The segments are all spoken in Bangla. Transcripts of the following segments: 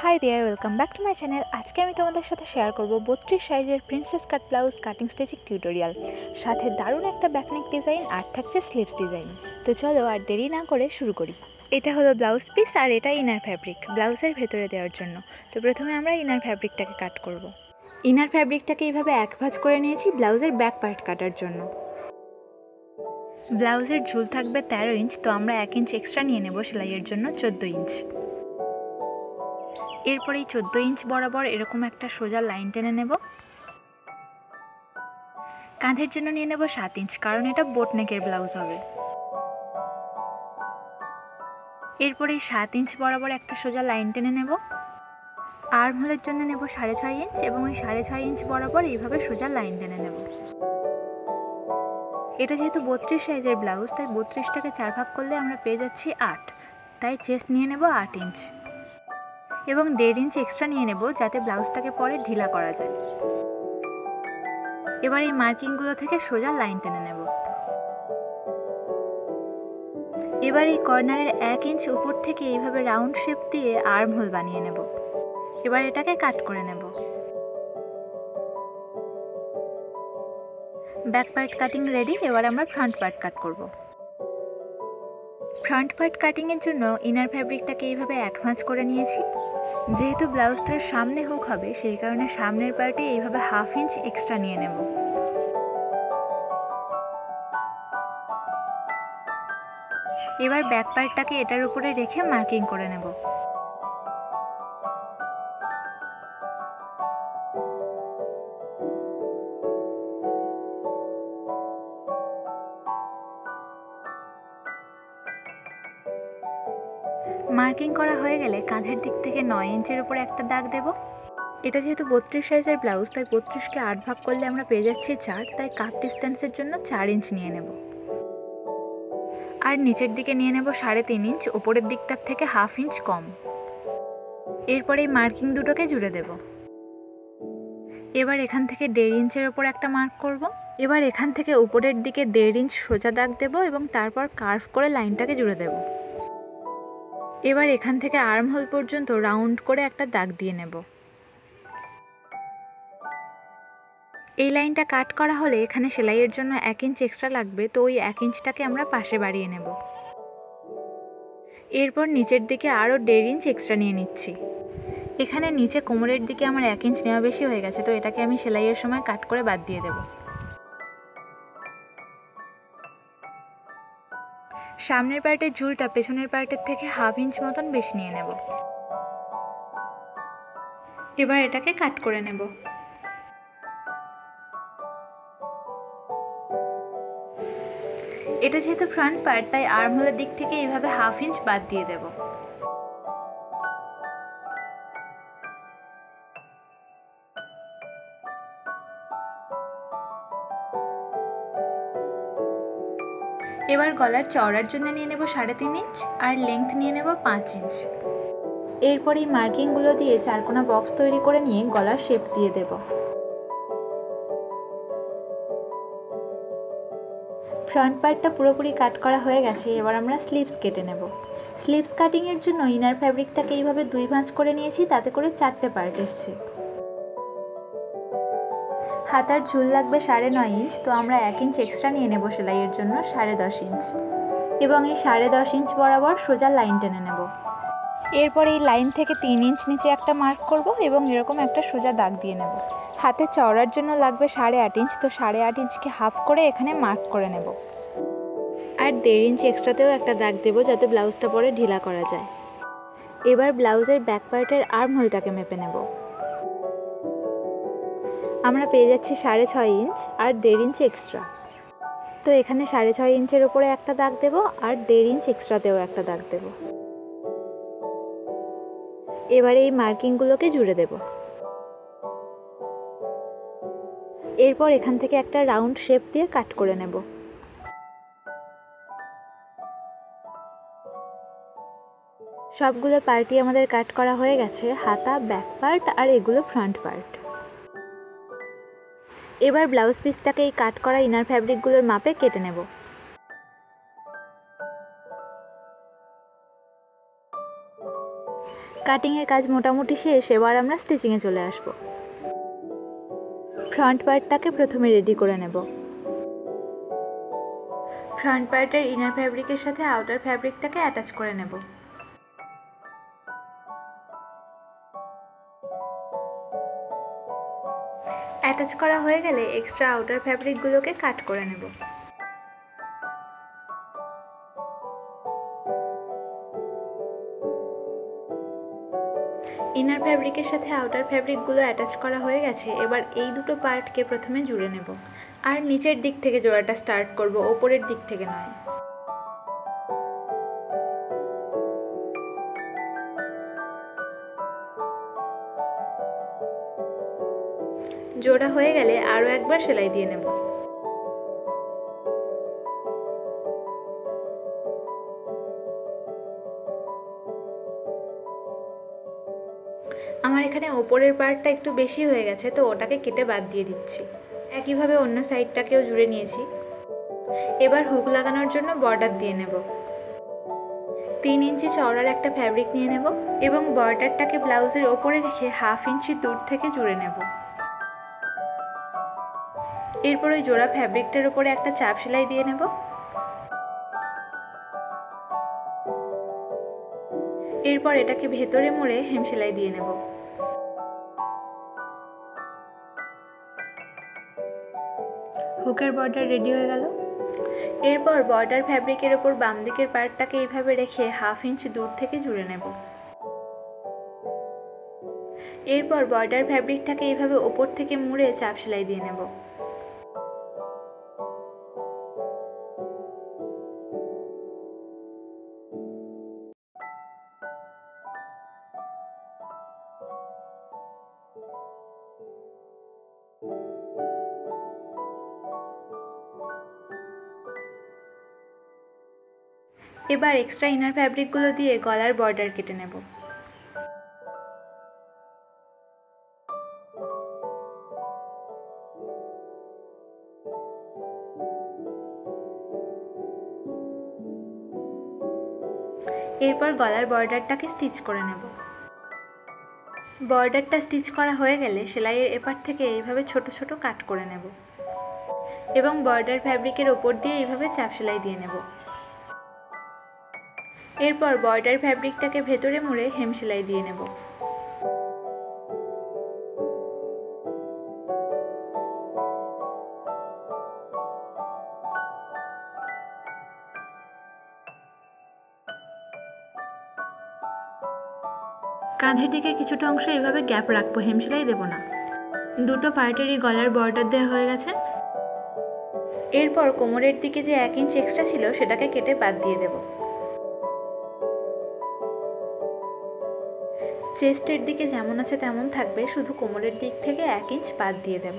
High there, welcome back to my channel. আজকে আমি তোমাদের সাথে শেয়ার করব 32 সাইজের princess cut blouse cutting stitching tutorial, সাথে দারুণ একটা ব্যাকনেক ডিজাইন আর থাকছে স্লিভস ডিজাইন। তো চলো আর দেরি না করে শুরু করি। এটা হলো ব্লাউজ পিস আর এটা ইনার ফ্যাব্রিক ব্লাউজের ভেতরে দেওয়ার জন্য। তো প্রথমে আমরা ইনার ফ্যাব্রিকটাকে কাট করব। ইনার ফ্যাব্রিকটাকে এইভাবে এক ভাঁজ করে নিয়েছি ব্লাউজের ব্যাক পার্ট কাটার জন্য। ব্লাউজের ঝুল থাকবে 13 ইঞ্চ, তো আমরা 1 ইঞ্চ এক্সট্রা নিয়ে নেব সেলাইয়ের জন্য 14 ইঞ্চ। এরপর এই 14 ইঞ্চ বরাবর এরকম একটা সোজা লাইন টেনে নেব। কাঁধের জন্য নিয়ে নেব 7 ইঞ্চ, কারণ এটা বোটনেকের ব্লাউজ হবে। এরপর এই 7 ইঞ্চ বরাবর একটা সোজা লাইন টেনে নেব। আর্ম হোলের জন্য নেব 6.5 ইঞ্চ এবং ওই 6.5 ইঞ্চ বরাবর এইভাবে সোজা লাইন টেনে নেব। এটা যেহেতু 32 সাইজের ব্লাউজ, তাই 32টাকে 4 ভাগ করলে আমরা পেয়ে যাচ্ছি 8, তাই চেস্ট নিয়ে নেব 8 ইঞ্চ এবং 1.5 ইঞ্চ এক্সট্রা নিয়ে নেব যাতে ব্লাউজটাকে পরে ঢিলা করা যায়। এবার এই মার্কিংগুলো থেকে সোজা লাইন টেনে নেব। এবার এই কর্নারের 1 ইঞ্চ উপর থেকে এইভাবে রাউন্ড শেপ দিয়ে আর্ম হোল বানিয়ে নেব। এবার এটাকে কাট করে নেব। Back part cutting ready. এবার আমরা ফ্রন্ট পার্ট কাট করব। ফ্রন্ট পার্ট কাটিংয়ের জন্য ইনার ফ্যাব্রিকটাকে এইভাবে এক ভাঁজ করে নিয়েছি। যেহেতু ব্লাউজটার সামনে হুক হবে, সেই কারণে সামনের পার্টে এইভাবে 1/2 ইঞ্চ এক্সট্রা নিয়ে নেব। এবার ব্যাক পার্টটাকে এটার উপরে রেখে মার্কিং করে নেব। মার্কিং করা হয়ে গেলে কাঁধের দিক থেকে 9 ইঞ্চের উপরে একটা দাগ দেব। এটা যেহেতু 32 সাইজের ব্লাউজ, তাই 32কে 8 ভাগ করলে আমরা পেয়ে যাচ্ছি 4, তাই কাপ ডিস্টেন্সের জন্য 4 ইঞ্চ নিয়ে নেব। আর নিচের দিকে নিয়ে নেব 3.5 ইঞ্চ, ওপরের দিকটার থেকে 1/2 ইঞ্চ কম। এরপর এই মার্কিং দুটোকে জুড়ে দেব। এবার এখান থেকে 1.5 ইঞ্চের ওপর একটা মার্ক করব। এবার এখান থেকে উপরের দিকে 1.5 ইঞ্চ সোজা দাগ দেব এবং তারপর কার্ভ করে লাইনটাকে জুড়ে দেব। এবার এখান থেকে আর্ম হোল পর্যন্ত রাউন্ড করে একটা দাগ দিয়ে নেব। এই লাইনটা কাট করা হলে এখানে সেলাইয়ের জন্য 1 ইঞ্চ এক্সট্রা লাগবে, তো ওই 1 ইঞ্চটাকে আমরা পাশে বাড়িয়ে নেব। এরপর নিচের দিকে আরও 1.5 ইঞ্চ এক্সট্রা নিয়ে নিচ্ছি। এখানে নিচে কোমরের দিকে আমার 1 ইঞ্চ নেওয়া বেশি হয়ে গেছে, তো এটাকে আমি সেলাইয়ের সময় কাট করে বাদ দিয়ে দেব। সামনের পার্টের ঝুলটা পেছনের পার্টের থেকে 1/2 ইঞ্চ মতন বেশি নিয়ে নেব। এবার এটাকে কাট করে নেব। এটা যেহেতু ফ্রন্ট পার্ট, তাই আর্ম হোলের দিক থেকে এইভাবে 1/2 ইঞ্চ বাদ দিয়ে দেব। এবার গলার চওড়ার জন্য নিয়ে নেব 3.5 ইঞ্চ আর লেংথ নিয়ে নেব 5 ইঞ্চ। এরপর এই মার্কিংগুলো দিয়ে চারকোনা বক্স তৈরি করে নিয়ে গলার শেপ দিয়ে দেব। ফ্রন্ট পার্টটা পুরোপুরি কাট করা হয়ে গেছে। এবার আমরা স্লিভস কেটে নেব। স্লিভস কাটিংয়ের জন্য ইনার ফ্যাব্রিকটাকে এইভাবে 2 ভাঁজ করে নিয়েছি, তাতে করে 4টে পার্ট এসছে। হাতার ঝুল লাগবে 9.5 ইঞ্চ, তো আমরা 1 ইঞ্চ এক্সট্রা নিয়ে নেব সেলাইয়ের জন্য 10.5 ইঞ্চ এবং এই 10.5 ইঞ্চ বরাবর সোজা লাইন টেনে নেব। এরপর এই লাইন থেকে 3 ইঞ্চ নিচে একটা মার্ক করব এবং এরকম একটা সোজা দাগ দিয়ে নেব। হাতে চওড়ার জন্য লাগবে 8.5 ইঞ্চ, তো 8.5 ইঞ্চকে হাফ করে এখানে মার্ক করে নেব। আর 1.5 ইঞ্চ এক্সট্রাতেও একটা দাগ দেব যাতে ব্লাউজটা পরে ঢিলা করা যায়। এবার ব্লাউজের ব্যাক পার্টের আর্ম হোলটাকে মেপে নেব। আমরা পেয়ে যাচ্ছি 6.5 ইঞ্চ আর 1.5 ইঞ্চ এক্সট্রা, তো এখানে 6.5 ইঞ্চের উপরে একটা দাগ দেব আর 1.5 ইঞ্চ এক্সট্রাতেও একটা দাগ দেব। এবারে এই মার্কিংগুলোকে জুড়ে দেব। এরপর এখান থেকে একটা রাউন্ড শেপ দিয়ে কাট করে নেব। সবগুলো পার্টই আমাদের কাট করা হয়ে গেছে, হাতা, ব্যাক পার্ট আর এগুলো ফ্রন্ট পার্ট। এবার ব্লাউজ পিসটাকে এই কাট করা ইনার ফ্যাব্রিকগুলোর মাপে কেটে নেব। কাটিংয়ের কাজ মোটামুটি শেষ, এবার আমরা স্টিচিংয়ে চলে আসব। ফ্রন্ট পার্টটাকে প্রথমে রেডি করে নেব। ফ্রন্ট পার্টের ইনার ফ্যাব্রিকের সাথে আউটার ফ্যাব্রিকটাকে অ্যাটাচ করে নেব। অ্যাটাচ করা হয়ে গেলে এক্সট্রা আউটার ফ্যাব্রিকগুলোকে কাট করে নেব। ইনার ফ্যাব্রিকের সাথে আউটার ফ্যাব্রিকগুলো অ্যাটাচ করা হয়ে গেছে। এবার এই দুটো পার্টকে প্রথমে জুড়ে নেব, আর নিচের দিক থেকে জোড়াটা স্টার্ট করব, ওপরের দিক থেকে নয়। জোড়া হয়ে গেলে আরও একবার সেলাই দিয়ে নেব। আমার এখানে ওপরের পার্টটা একটু বেশি হয়ে গেছে, তো ওটাকে কেটে বাদ দিয়ে দিচ্ছি। একইভাবে অন্য সাইডটাকেও জুড়ে নিয়েছি। এবার হুক লাগানোর জন্য বর্ডার দিয়ে নেব। 3 ইঞ্চি চওড়ার একটা ফ্যাব্রিক নিয়ে নেব এবং বর্ডারটাকে ব্লাউজের ওপরে রেখে 1/2 ইঞ্চি দূর থেকে জুড়ে নেব। এরপর ওই জোড়া ফ্যাব্রিকটার উপরে একটা চাপ সেলাই দিয়ে নেব। এরপর এটাকে ভেতরে মুড়ে হেম সেলাই দিয়ে নেব। হুকের বর্ডার রেডি হয়ে গেল। এরপর বর্ডার ফ্যাব্রিকের ওপর বাম দিকের পার্টটাকে এইভাবে রেখে 1/2 ইঞ্চি দূর থেকে জুড়ে নেব। এরপর বর্ডার ফ্যাব্রিকটাকে এইভাবে ওপর থেকে মুড়ে চাপ সেলাই দিয়ে নেব। এবার এক্সট্রা ইনার ফ্যাব্রিকগুলো দিয়ে গলার বর্ডার কেটে নেব। এরপর গলার বর্ডারটাকে স্টিচ করে নেব। বর্ডারটা স্টিচ করা হয়ে গেলে সেলাইয়ের এপার থেকে এইভাবে ছোট ছোট কাট করে নেব এবং বর্ডার ফ্যাব্রিকের ওপর দিয়ে এইভাবে চাপ সেলাই দিয়ে নেব। এরপর বর্ডার ফ্যাব্রিকটাকে ভেতরে মুড়ে হেম সেলাই দিয়ে নেব। কাঁধের দিকে কিছুটা অংশ এভাবে গ্যাপ রাখবো, হেম সেলাই দেবো না। দুটো পার্টেরই গলার বর্ডার দেওয়া হয়ে গেছে। এরপর কোমরের দিকে যে 1 ইঞ্চ এক্সট্রা ছিল সেটাকে কেটে বাদ দিয়ে দেব। চেস্টের দিকে যেমন আছে তেমন থাকবে, শুধু কোমরের দিক থেকে 1 ইঞ্চ বাদ দিয়ে দেব।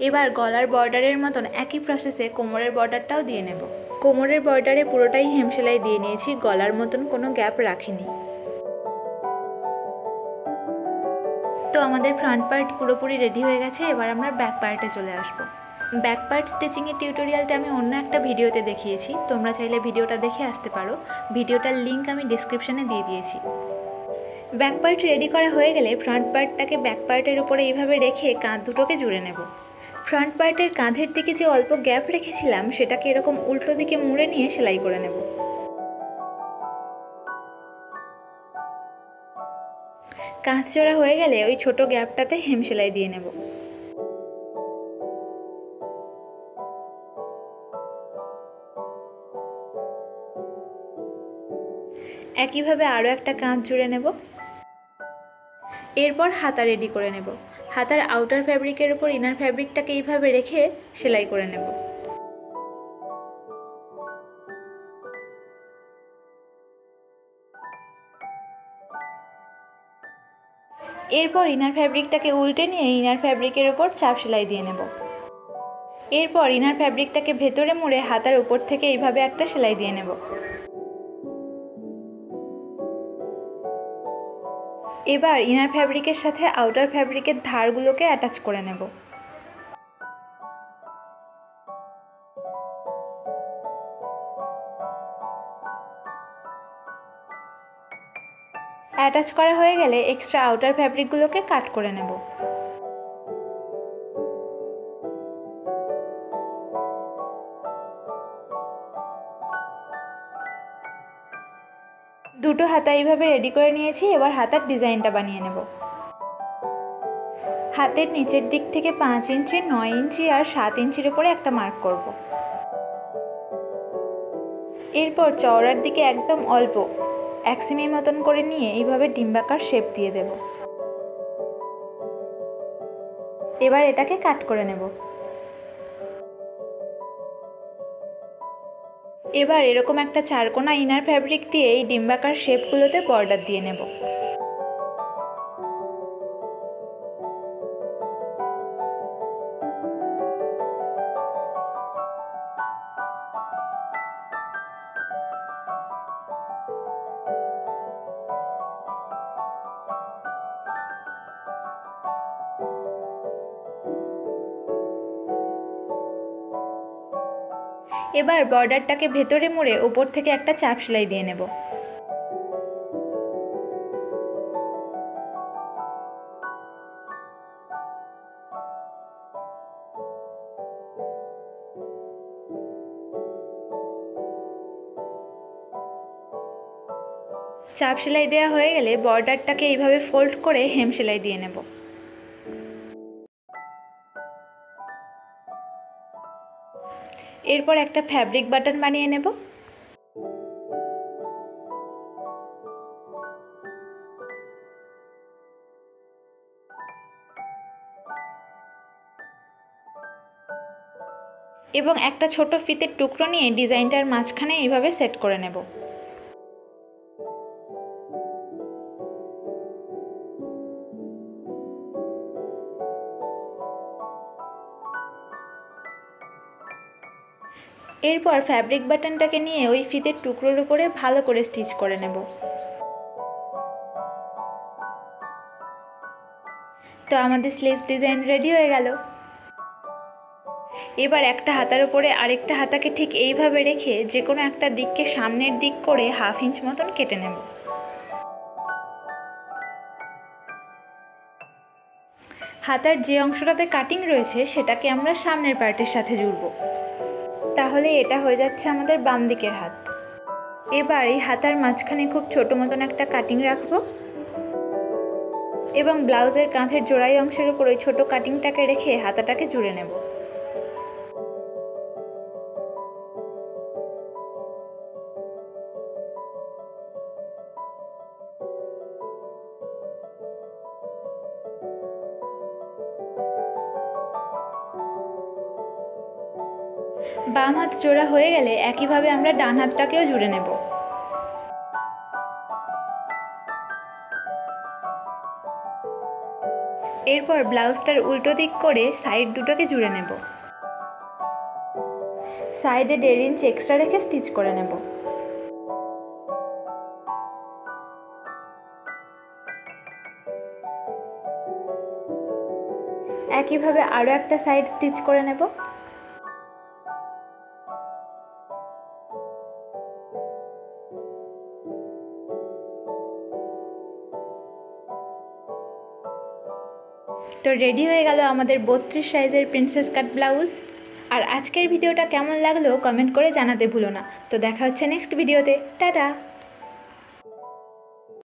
এবার গলার বর্ডারের মতন একই প্রসেসে কোমরের বর্ডারটাও দিয়ে নেব। কোমরের বর্ডারে পুরোটাই হেম সেলাই দিয়ে নিয়েছি, গলার মতন কোনো গ্যাপ রাখিনি। তো আমাদের ফ্রন্ট পার্ট পুরোপুরি রেডি হয়ে গেছে। এবার আমরা ব্যাক পার্টে চলে আসব। ব্যাক পার্ট স্টিচিংয়ের টিউটোরিয়ালটা আমি অন্য একটা ভিডিওতে দেখিয়েছি, তোমরা চাইলে ভিডিওটা দেখে আসতে পারো। ভিডিওটার লিঙ্ক আমি ডিসক্রিপশানে দিয়ে দিয়েছি। ব্যাক পার্ট রেডি করা হয়ে গেলে ফ্রন্ট পার্টটাকে ব্যাক পার্টের উপরে এইভাবে রেখে কাঁধ দুটোকে জুড়ে নেব। ফ্রন্ট পার্টের কাঁধের দিকে যে অল্প গ্যাপ রেখেছিলাম সেটাকে এরকম উল্টো দিকে মুড়ে নিয়ে সেলাই করে নেব। কাঁধ জোড়া হয়ে গেলে ওই ছোট গ্যাপটাতে হেম সেলাই দিয়ে নেব। একইভাবে আরও একটা কাঁধ জুড়ে নেব। এরপর হাতা রেডি করে নেব। হাতার আউটার ফ্যাব্রিকের উপর ইনার ফ্যাব্রিকটাকে এইভাবে রেখে সেলাই করে নেব। এরপর ইনার ফ্যাব্রিকটাকে উল্টে নিয়ে ইনার ফ্যাব্রিকের উপর চাপ সেলাই দিয়ে নেব। এরপর ইনার ফ্যাব্রিকটাকে ভেতরে মুড়ে হাতার উপর থেকে এইভাবে একটা সেলাই দিয়ে নেব। এবার ইনার ফ্যাব্রিকের সাথে আউটার ফ্যাব্রিকের ধারগুলোকে অ্যাটাচ করে নেব। অ্যাটাচ করা হয়ে গেলে এক্সট্রা আউটার ফ্যাব্রিকগুলোকে কাট করে নেব। দুটো হাতা এইভাবে রেডি করে নিয়েছি। এবার হাতার ডিজাইনটা বানিয়ে নেব। হাতের নিচের দিক থেকে 5 ইঞ্চি, 9 ইঞ্চি আর 7 ইঞ্চির উপরে একটা মার্ক করব। এরপর চওড়ার দিকে একদম অল্প 1 সেমি মতন করে নিয়ে এইভাবে ডিম্বাকার শেপ দিয়ে দেব। এবার এটাকে কাট করে নেব। এবার এরকম একটা 4 কোণা ইনার ফ্যাব্রিক দিয়ে এই ডিম্বাকার শেপগুলোতে বর্ডার দিয়ে নেব। এবার বর্ডারটাকে ভেতরে মুড়ে উপর থেকে একটা চাপ সেলাই দিয়ে নেব। চাপ সেলাই দেওয়া হয়ে গেলে বর্ডারটাকে এইভাবে ফোল্ড করে হেম সেলাই দিয়ে নেব। এরপর একটা ফ্যাব্রিক বাটন বানিয়ে নেব। এবং একটা ছোট ফিতের টুকরো নিয়ে ডিজাইনটার মাঝখানে এইভাবে সেট করে নেব। এরপর ফ্যাব্রিক বাটনটাকে নিয়ে ওই ফিতের টুকরোর উপরে ভালো করে স্টিচ করে নেব। তো আমাদের স্লিভস ডিজাইন রেডি হয়ে গেল। এবার একটা হাতার উপরে আরেকটা হাতাকে ঠিক এইভাবে রেখে যে কোনো একটা দিককে সামনের দিক করে 1/2 ইঞ্চ মতন কেটে নেব। হাতার যে অংশটাতে কাটিং রয়েছে সেটাকে আমরা সামনের পার্টের সাথে জুড়ব। তাহলে এটা হয়ে যাচ্ছে আমাদের বাম দিকের হাত। এবার এই হাতার মাঝখানে খুব ছোট মতন একটা কাটিং রাখবো এবং ব্লাউজের কাঁধের জোড়াই অংশের উপর ওই ছোট কাটিংটাকে রেখে হাতাটাকে জুড়ে নেব। বাম হাত জোড়া হয়ে গেলে একইভাবে আমরা ডান হাতটাকেও জুড়ে নেব। এরপর ব্লাউজটার উল্টো দিক করে সাইড দুটোকে জুড়ে নেব। সাইডে 1.5 ইঞ্চ এক্সট্রা রেখে স্টিচ করে নেব। একইভাবে আরও একটা সাইড স্টিচ করে নেব। তো রেডি হয়ে গেল আমাদের 32 সাইজের প্রিন্সেস কাট ব্লাউজ। আর আজকের ভিডিওটা কেমন লাগলো কমেন্ট করে জানাতে ভুলো না। তো দেখা হচ্ছে নেক্সট ভিডিওতে। টাটা।